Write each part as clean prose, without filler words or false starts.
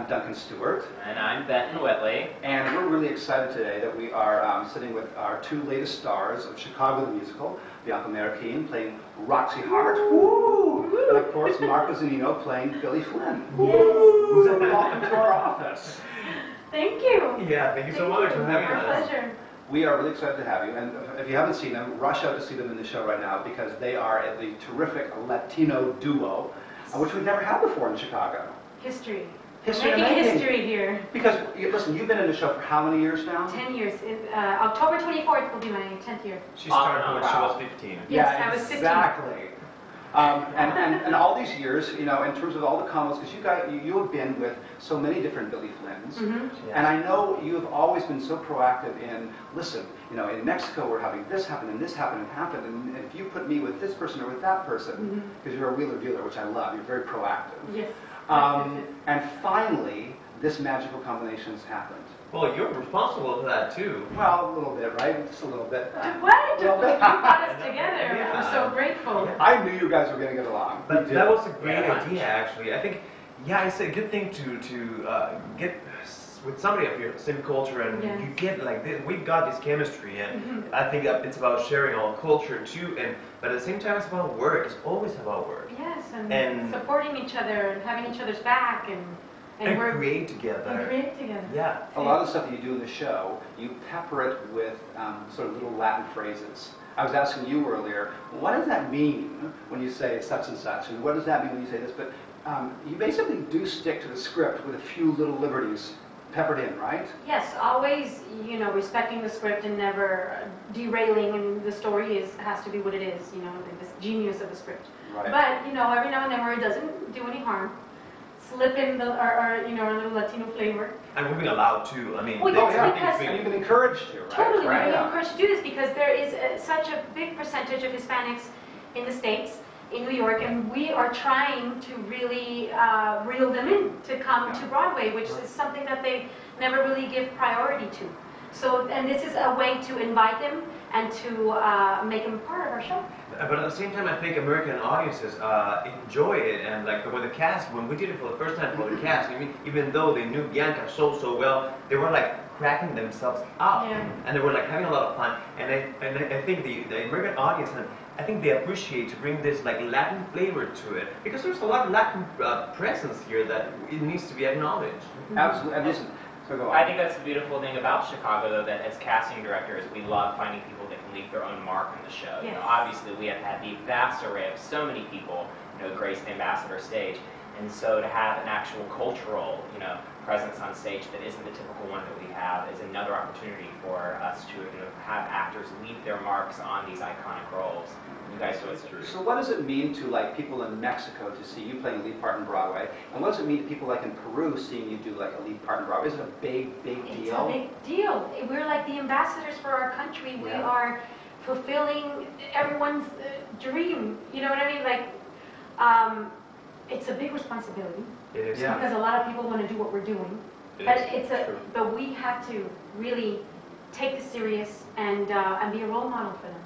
I'm Duncan Stewart. And I'm Benton Whitley. And we're really excited today that we are sitting with our two latest stars of Chicago the Musical, Bianca marroquin playing Roxy Hart, woo! And of course Marco Zanino playing Billy Flynn. Yes. So welcome to our office. Thank you. Yeah, thank you so much for having us. Our pleasure. We are really excited to have you, and if you haven't seen them, rush out to see them in the show right now because they are the terrific Latino duo, which we've never had before in Chicago. History. History Making making. history here. Because, listen, you've been in the show for how many years now? 10 years. October 24th will be my 10th year. She started when she was 15. Yes, Yeah, I was 15. exactly. And all these years, you know, in terms of all the combos, because you have been with so many different Billy Flynns, and I know you have always been so proactive in, listen, you know, in Mexico we're having this happen and this happen and happen, and if you put me with this person or with that person, because you're a wheeler dealer, which I love, you're very proactive. Yes. And finally, this magical combination has happened. Well, you're responsible for that too. Well, a little bit, right? Just a little bit. What? Well, You got us together. Yeah. I'm so grateful. I knew you guys were going to get along. But You that did. was a great idea, actually. I think, yeah, it's a good thing to get with somebody of your same culture, and Yes. you get like this. We've got this chemistry, and I think that it's about sharing our culture too. But at the same time, it's about work. It's always about work. Yes, and And- supporting each other and having each other's back and work create together. and create together. Yeah. A lot of the stuff that you do in the show, you pepper it with sort of little Latin phrases. I was asking you earlier, what does that mean when you say such and such? And what does that mean when you say this? But you basically do stick to the script with a few little liberties peppered in, right? Yes, always, you know, respecting the script and never derailing, and the story has to be what it is, you know, this genius of the script. Right. But, you know, every now and then where it doesn't do any harm, slip in our you know, our little Latino flavor. And we've been allowed to. I mean, Well, Oh, yes, yeah. because- And you've been encouraged to, right? Totally, Right, we're yeah. encouraged to do this because there is such a big percentage of Hispanics in the States, in New York, and we are trying to really reel them in to come to Broadway, which is something that they never really give priority to. So, and this is a way to invite them and to make them part of our show. But at the same time, I think American audiences enjoy it, and like with the cast, when we did it for the first time for the cast, even though they knew Bianca so well, they were like cracking themselves up, Yeah. and they were like having a lot of fun. And I think the American audience, and I think they appreciate to bring this like Latin flavor to it, because there's a lot of Latin presence here that it needs to be acknowledged. Absolutely. And listen, so go on. I think that's the beautiful thing about Chicago, though, that as casting directors, we love finding people that can leave their own mark on the show. You know, Yes. obviously, we have had the vast array of so many people, you know, grace the ambassador stage, and so to have an actual cultural, you know, presence on stage that isn't the typical one that we have is another opportunity for us to, you know, have actors leave their marks on these iconic roles. You guys do it. So what does it mean to like people in Mexico to see you playing a lead part in Broadway? And what does it mean to people like in Peru seeing you do like a lead part in Broadway? Is it a big deal? It's a big deal. We're like the ambassadors for our country. We Yeah. are fulfilling everyone's dream. You know what I mean? Like, it's a big responsibility It is. Yeah. because a lot of people want to do what we're doing. It But is. True. but we have to really take this serious and be a role model for them,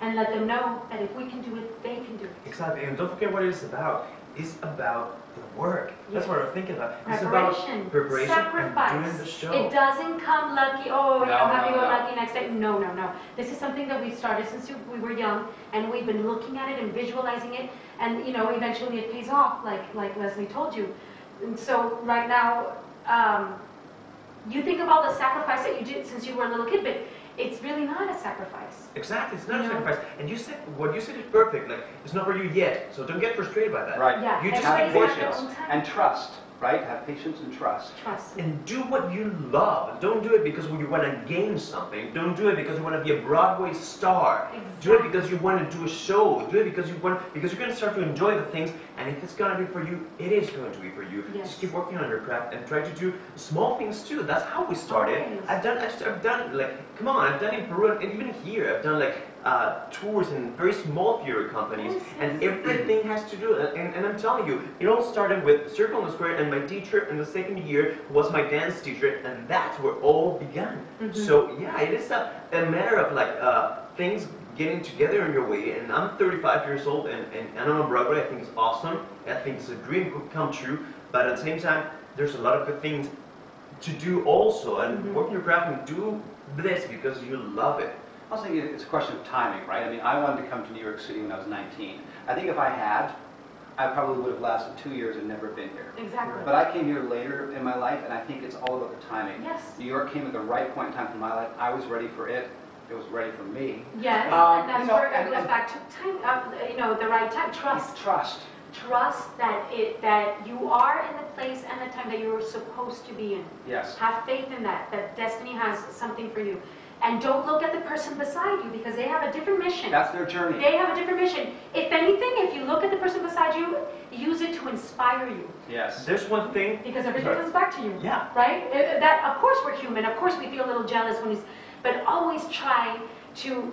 and let them know that if we can do it, they can do it. Exactly, and don't forget what it's about. It's about the work. That's Yes. what I'm thinking about. It's Preparation, about preparation sacrifice. and doing the show. It doesn't come lucky. Oh, you know, No, happy no, go no. lucky next day. No, no, no. This is something that we've started since we were young, and we've been looking at it and visualizing it, and you know, eventually it pays off, like Leslie told you. And so right now, you think of all the sacrifice that you did since you were a little kid, but it's really not a sacrifice. Exactly, it's not You a know? sacrifice. And you said what you said is perfect. Like it's not for you yet, so don't get frustrated by that. Right. Yeah, You just Have everybody's got their patience own time. and trust, right? Have patience and trust. Trust. And do what you love. Don't do it because you want to gain something. Don't do it because you want to be a Broadway star. Do it because you want to do a show. Do it because you're going to start to enjoy the things. And if it's going to be for you, it is going to be for you. Yes. Just keep working on your craft and try to do small things too. That's how we started. Always. I've done like, come on, I've done in Peru and even here. I've done like tours in very small theater companies, Yes, and yes. everything has to do. And I'm telling you, it all started with Circle and Square, and my teacher in the second year was my dance teacher, and that's where all began. So yeah, it is a matter of like things getting together in your way. And I'm 35 years old, and I'm on Broadway. I think it's awesome. I think it's a dream could come true. But at the same time, there's a lot of good things to do also, and work your craft and do this because you love it. I was thinking it's a question of timing, right? I mean, I wanted to come to New York City when I was 19. I think if I had, I probably would have lasted 2 years and never been here. Exactly. But I came here later in my life, and I think it's all about the timing. Yes. New York came at the right point in time for my life. I was ready for it. It was ready for me. Yes, and that's you know, where it and- goes back to time, the right time. Trust. Trust that you are in the place and the time that you're supposed to be in. Yes. Have faith in that destiny has something for you. And don't look at the person beside you because they have a different mission. That's their journey. They have a different mission. If anything, if you look at the person beside you, use it to inspire you. Yes. There's one thing. Because everything comes back to you. Yeah. Right? That, of course we're human. Of course we feel a little jealous when but always try to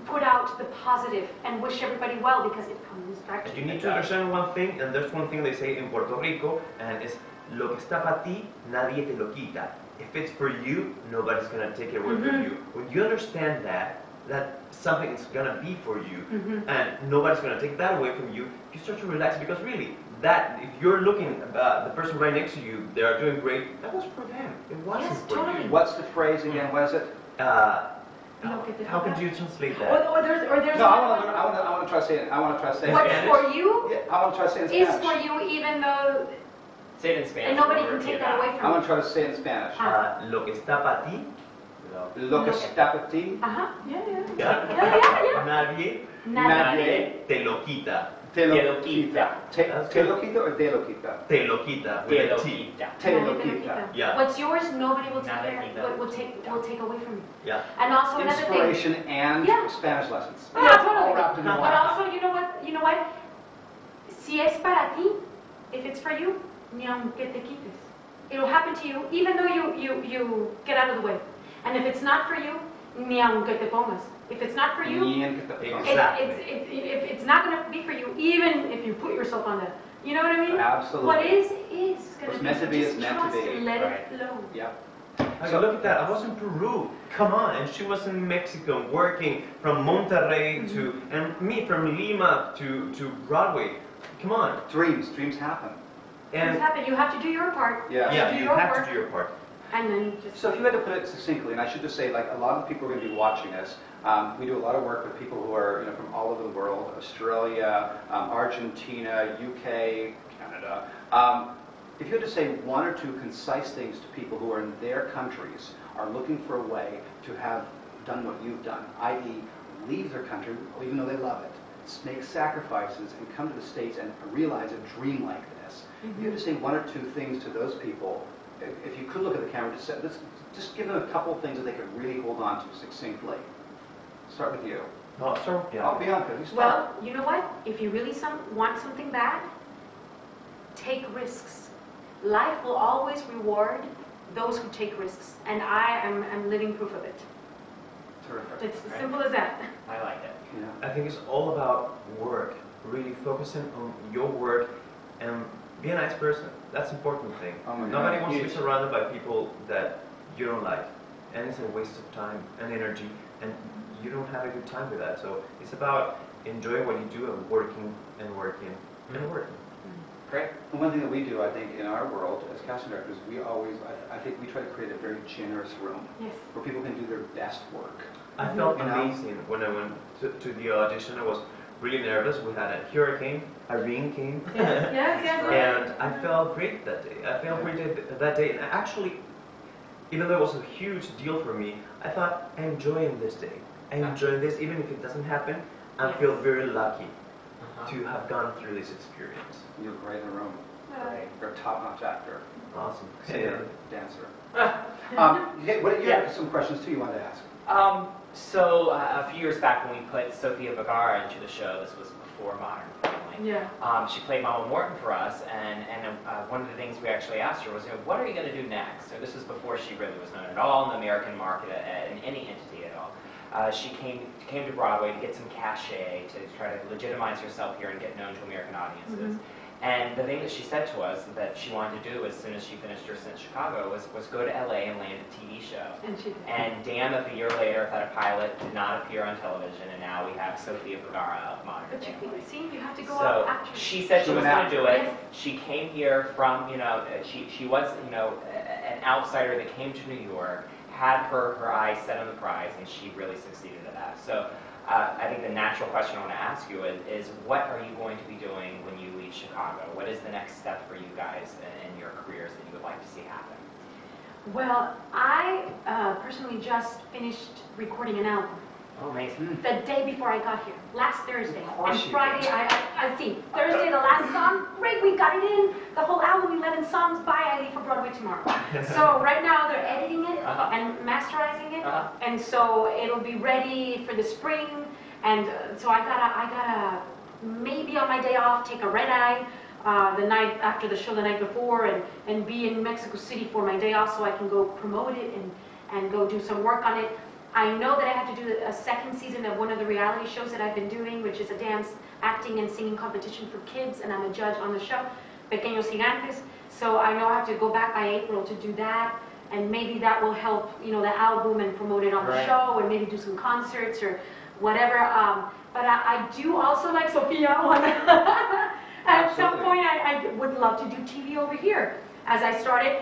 put out the positive and wish everybody well because it comes back to You you. need to understand one thing, and there's one thing they say in Puerto Rico, and it's lo que está para ti, nadie te lo quita. If it's for you, nobody's gonna take it away from you. When you understand that something is gonna be for you, and nobody's gonna take that away from you, you start to relax because really, that if you're looking at the person right next to you, they are doing great. That was for them. It wasn't Yes, for totally. you. What's the phrase again? What is it? How could you translate that? Or there's No, I want to try to say it. I want to try to say it. What's Spanish? for you Yeah, I want to try to say it in is Spanish. for you even though Say it in Spanish. and nobody We'll can repeat take that away I from want you. to try to say it in Spanish. Lo que está para ti, Lo que está para ti, Yeah. nadie nadie te lo quita. te lo Te lo quita. quita. Te lo quita or te lo quita? Te lo quita. Te with lo a T. quita. Te lo Nobody can quita. take that. Yeah. What's yours, nobody will take Nada care. quita. Will take away from you. Yeah. And also another thing. Inspiration and Yeah. Spanish lessons. Yeah, All totally. wrapped into But one. also, you know what? Si es para ti, if it's for you, ni aunque te quites. It'll happen to you, even though you get out of the way. And if it's not for you, ni aunque te pongas. If it's not for you, Bien que te pongas. Exactly. it's not going to be for you, even if you put yourself on that. You know what I mean? Absolutely. What is going What's to be. meant to be Just is meant to trust be. it, let Right. it flow. Yeah. I go, look at that. I was in Peru. Come on. And she was in Mexico working from Monterrey to, and me from Lima to Broadway. Come on. Dreams happen. Things And happen. You have to do your part. Yeah. yeah, do you your have work. to do your part. And then just. So if you had to put it succinctly, and I should just say, like, a lot of the people who are going to be watching this, we do a lot of work with people who are, from all over the world, Australia, Argentina, UK, Canada. If you had to say one or two concise things to people who are in their countries, are looking for a way to have done what you've done, i.e. leave their country, even though they love it, make sacrifices, and come to the States and realize a dream like this. If you had to say one or two things to those people, if you could look at the camera, just give them a couple of things that they could really hold on to succinctly. Start with you. Oh, so, yeah. Oh, Bianca, you start. Well, you know what? If you really want something bad, take risks. Life will always reward those who take risks, and I am living proof of it. Terrific. It's as simple as that. I like it. Yeah. I think it's all about work. Really focusing on your work and be a nice person. That's the important thing. Oh my God. Nobody wants to be Huge. surrounded by people that you don't like. And it's a waste of time and energy, and you don't have a good time with that. So it's about enjoying what you do and working and working and working. Great. And one thing that we do, I think, in our world as casting directors, we always, I think we try to create a very generous room Yes. where people can do their best work. I felt You know? amazing when I went to the audition. I was really nervous. We had a hurricane, Irene came, Yes. and I felt great that day. I felt great that day, and actually, even though it was a huge deal for me, I thought, I'm enjoying this day. I'm enjoying this, even if it doesn't happen. I feel very lucky to have gone through this experience. You're great in the room. Great. You're a top-notch actor, Awesome. singer, dancer. You had Yeah. some questions too you wanted to ask. So a few years back when we put Sofia Vergara into the show, this was before Modern Family. Yeah. She played Mama Morton for us, and one of the things we actually asked her was, what are you going to do next? So this was before she really was known at all in the American market, in any entity at all. She came to Broadway to get some cachet, to try to legitimize herself here and get known to American audiences. And the thing that she said to us that she wanted to do as soon as she finished her stint in Chicago was go to LA and land a TV show. And she did. And damn if a year later if that pilot did not appear on television, and now we have Sofia Vergara of Modern But Family. see, you have to go So up after. she said she was going to do it. Yes. She came here from, she was, an outsider that came to New York, had her eyes set on the prize, and she really succeeded at that. So I think the natural question I want to ask you is what are you going to be doing when you leave Chicago? What is the next step for you guys in your careers that you would like to see happen? Well, I personally just finished recording an album. Oh, amazing. The day before I got here, last Thursday. Of course And you Friday, did. I see. Thursday, the last song, great, we got it in. The whole album, 11 songs, bye, I leave for Broadway tomorrow. So right now they're editing it and masterizing it. And so it'll be ready for the spring. And so I gotta maybe on my day off, take a red eye the night after the show the night before and be in Mexico City for my day off so I can go promote it and go do some work on it. I know that I have to do a second season of one of the reality shows that I've been doing, which is a dance, acting, and singing competition for kids, and I'm a judge on the show, Pequeños Gigantes. So I know I have to go back by April to do that, and maybe that will help, the album and promote it on the show, and maybe do some concerts or whatever. But I do also like Sophia. At some point, I would love to do TV over here. As I started,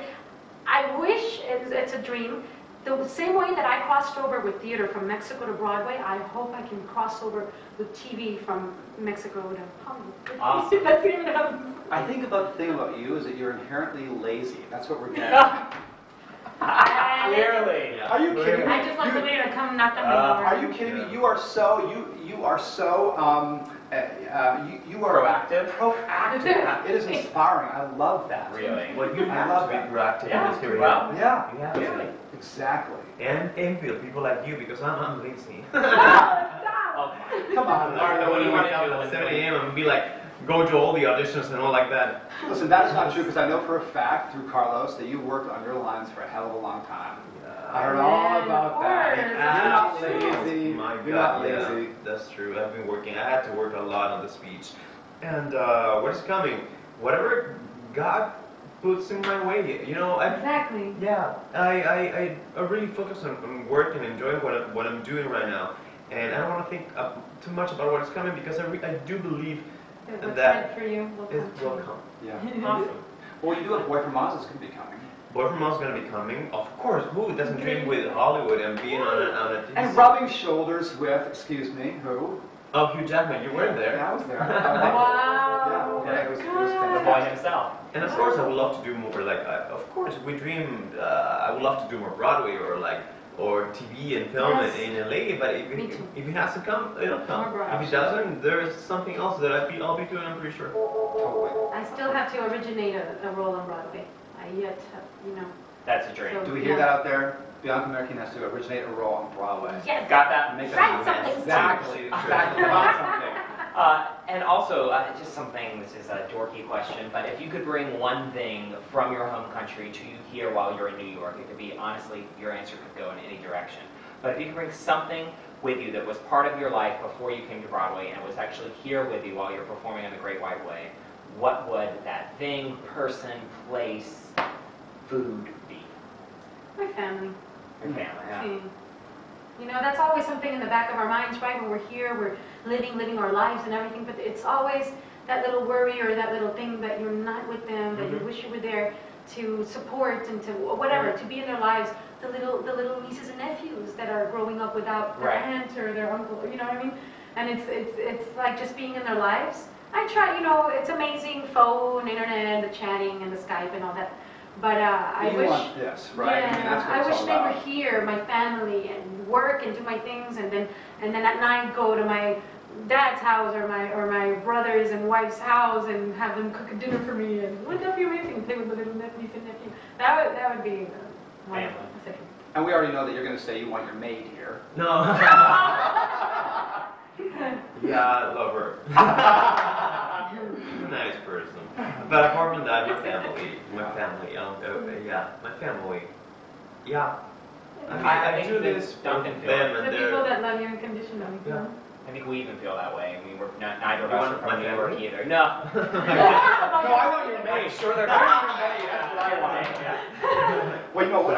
I wish, it's a dream, the same way that I crossed over with theater from Mexico to Broadway, I hope I can cross over with TV from Mexico to Hollywood. Awesome. Let's see what happens. I think about the thing about you is that you're inherently lazy. That's what we're getting. Clearly. Are you kidding me? I just want somebody to come knock on my door. Are you kidding me? You are so you are Proactive? Proactive. It is inspiring. I love that. Really? Well, you I have love to be that. proactive Yeah. in this career. Well, Yeah. You have to. Really? Exactly. And feel people like you because I'm lazy. Oh, Come on. Martha, what do you want to do? At 7 a.m. and be like, go to all the auditions and all like that. Listen, that is not true because I know for a fact through Carlos that you worked on your lines for a hell of a long time. I heard all about that. You're not lazy. My You're God, not lazy. yeah, that's true. I've been working. I had to work a lot on the speech. And what is coming? Whatever God puts in my way, Exactly. Yeah, I really focus on work and enjoying what I'm doing right now. And I don't want to think too much about what's coming because I do believe What's that meant for you will it come to will you. come. Yeah. awesome. Well, you do have Boy from Oz is going to be coming. Boy from Oz is going to be coming. Of course, who doesn't dream with Hollywood and being on a TV And set? rubbing shoulders with, excuse me, who? Oh, Hugh Jackman, you weren't there. Yeah, I was there. Wow. Yeah, it was The fantastic. boy himself. And of course, I would love to do more. Of course, we dream. I would love to do more Broadway or TV and film Yes. in LA. But Me too. if it has to come, it'll come. More Broadway. If it doesn't, there's something else that I'll be doing. I'm pretty sure. Totally. I still have to originate a role on Broadway. I yet have, That's a dream. So- Do we hear that out there? Bianca Marroquin has to originate a role on Broadway. Yes. Got that? Make Write that something. exactly. About something. And also, just something, this is a dorky question, but if you could bring one thing from your home country to here while you're in New York, it could be, honestly, your answer could go in any direction. But if you could bring something with you that was part of your life before you came to Broadway and was actually here with you while you're performing on the Great White Way, what would that thing, person, place, food be? My family. Your family, yeah. That's always something in the back of our minds, right? When we're here, we're living our lives and everything, but it's always that little worry or that little thing that you're not with them, that you wish you were there to support and to whatever, to be in their lives. The little nieces and nephews that are growing up without their aunt or their uncle, you know what I mean? And it's like just being in their lives. I try, it's amazing, phone, internet, the chatting and the Skype and all that. But I You wish. want this, right? Yeah, I mean, that's what I it's wish all they were about. here, my family, and work and do my things, and then at night go to my dad's house or my brother's and wife's house and have them cook a dinner for me and wouldn't that be amazing? Play with the little niece and nephew. That would be wonderful. And we already know that you're going to say you want your maid here. No. Yeah, I love her. Nice person. But apart from that, my family. Yeah, my family. Yeah. I do this for them The and people they're. that love you unconditionally. Yeah. I think we even feel that way. I mean, neither of You us want are from my New York family? either. No. No, I want your I'm mate. sure they're I not. want your mate. That's what I want. Yeah. Well, you know what?